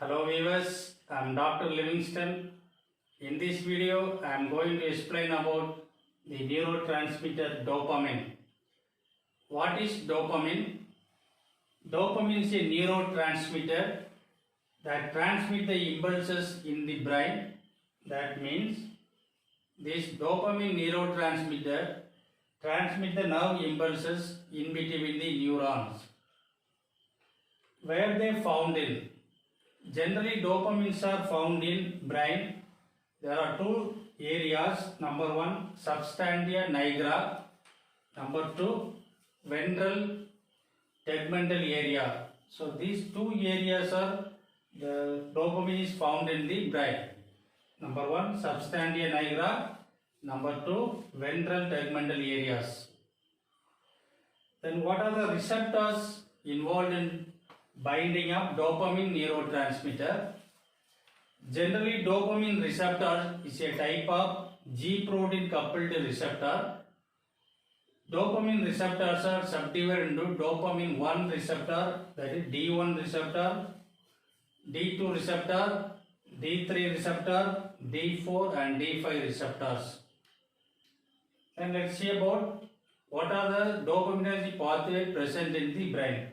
Hello viewers, I am Dr. Livingston. In this video, I am going to explain about the neurotransmitter dopamine. What is dopamine? Dopamine is a neurotransmitter that transmits the impulses in the brain. That means this dopamine neurotransmitter transmits the nerve impulses in between the neurons. Where they found in? Generally, dopamines are found in brain. There are two areas. Number one, substantia nigra. Number two, ventral tegmental area. So these two areas are the dopamine is found in the brain. Number one, substantia nigra. Number two, ventral tegmental areas. Then what are the receptors involved in binding up dopamine neurotransmitter? Generally, dopamine receptor is a type of G protein coupled receptor. Dopamine receptors are subdivided into dopamine 1 receptor, that is D1 receptor, D2 receptor, D3 receptor, D4 and D5 receptors. And let's see about what are the dopaminergic pathways present in the brain.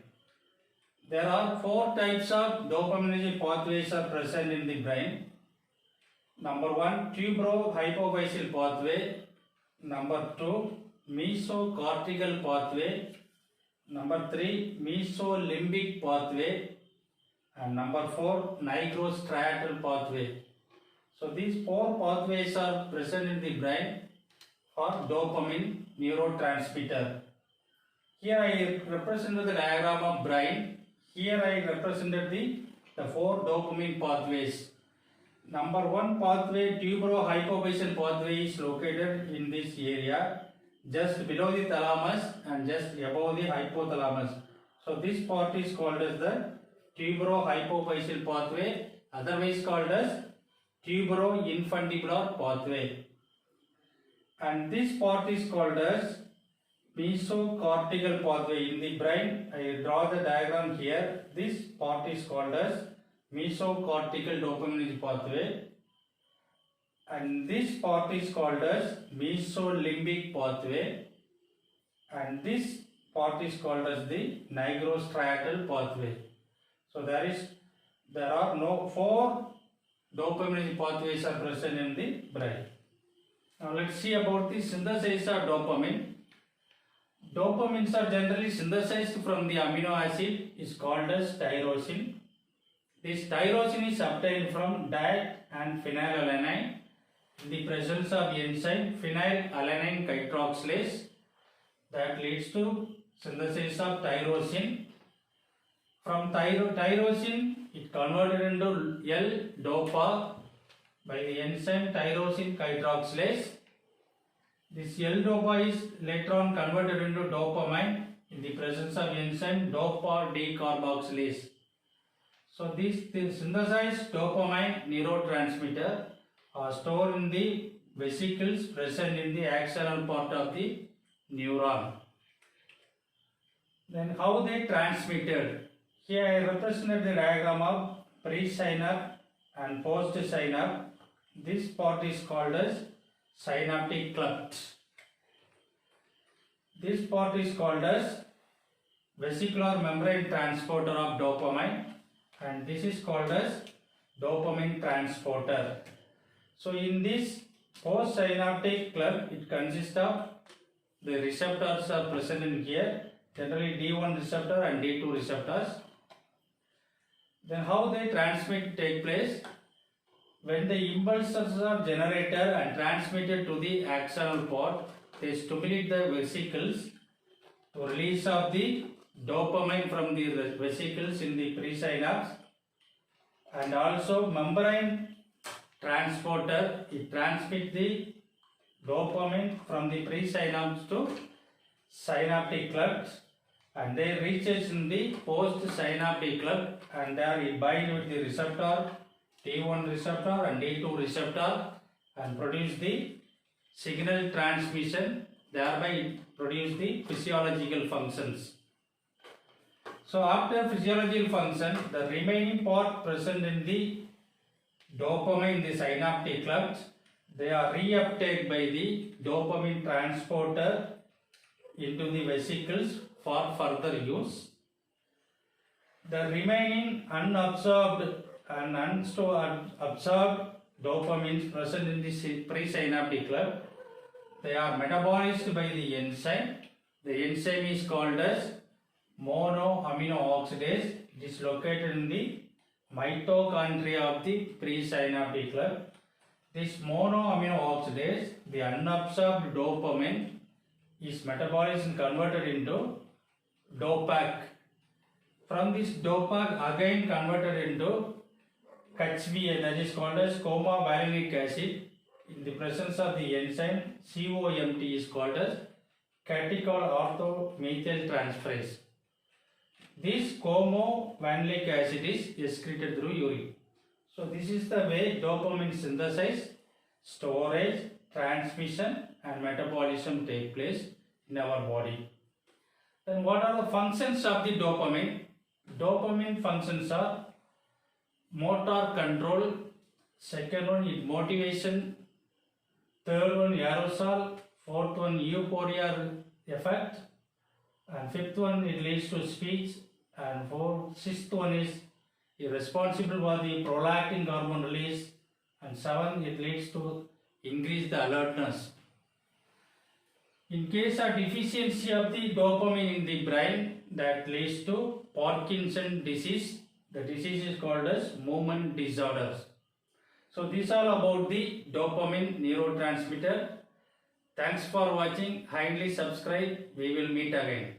There are four types of dopaminergic pathways are present in the brain. Number one, tuberohypophyseal pathway. Number two, mesocortical pathway. Number three, mesolimbic pathway. And number four, nigrostriatal pathway. So these four pathways are present in the brain for dopamine neurotransmitter. Here I represented the diagram of brain. Here I represented the four dopamine pathways. Number one pathway, tuberohypophyseal pathway, is located in this area, just below the thalamus and just above the hypothalamus. So this part is called as the tuberohypophyseal pathway, otherwise called as tuberoinfundibular pathway. And this part is called as mesocortical pathway. In the brain, I draw the diagram here. This part is called as mesocortical dopaminergic pathway, and this part is called as mesolimbic pathway, and this part is called as the nigrostriatal pathway. So there are no four dopaminergic pathways are present in the brain. Now let's see about the synthesis of dopamine. Dopamines are generally synthesized from the amino acid is called as tyrosine. This tyrosine is obtained from diet and phenylalanine in the presence of enzyme phenylalanine hydroxylase that leads to synthesis of tyrosine. From tyrosine it converted into L-dopa by the enzyme tyrosine hydroxylase. This L-dopa is later on converted into dopamine in the presence of enzyme dopa decarboxylase. So the synthesized dopamine neurotransmitter are stored in the vesicles present in the axonal part of the neuron. Then how they transmitted? Here I represented the diagram of pre-synapse and post-synapse. This part is called as synaptic cleft. This part is called as vesicular membrane transporter of dopamine, and this is called as dopamine transporter. So in this postsynaptic cleft, it consists of the receptors are present in here, generally D1 receptor and D2 receptors. Then how they transmit take place? When the impulses are generated and transmitted to the axonal part, they stimulate the vesicles to release of the dopamine from the vesicles in the presynapse, and also membrane transporter, it transmits the dopamine from the presynapse to synaptic cleft, and they reaches in the postsynaptic cleft, and there it bind with the receptor T1 receptor and D2 receptor and produce the signal transmission, thereby it produce the physiological functions. So after physiological function, the remaining part present in the dopamine, the synaptic clusters, they are reuptake by the dopamine transporter into the vesicles for further use. The remaining unabsorbed and absorbed dopamines present in the presynaptic cluster, they are metabolized by the enzyme. The enzyme is called as monoamino oxidase. It is located in the mitochondria of the presynaptic cluster. This monoamino oxidase, the unabsorbed dopamine, is metabolized and converted into DOPAC. From this DOPAC again converted into CHVA, that is called as comovalinic acid. In the presence of the enzyme COMT is called as catechol orthomethyl transferase. This comovalinic acid is excreted through urine. So this is the way dopamine synthesis, storage, transmission and metabolism take place in our body. Then what are the functions of the dopamine? Dopamine functions are motor control, second one is motivation, third one aerosol, fourth one euphoria effect, and fifth one it leads to speech, and sixth one is responsible for the prolactin hormone release, and seventh it leads to increase the alertness. In case of deficiency of the dopamine in the brain, that leads to Parkinson disease. The disease is called as movement disorders. So these are about the dopamine neurotransmitter. Thanks for watching. Kindly subscribe. We will meet again.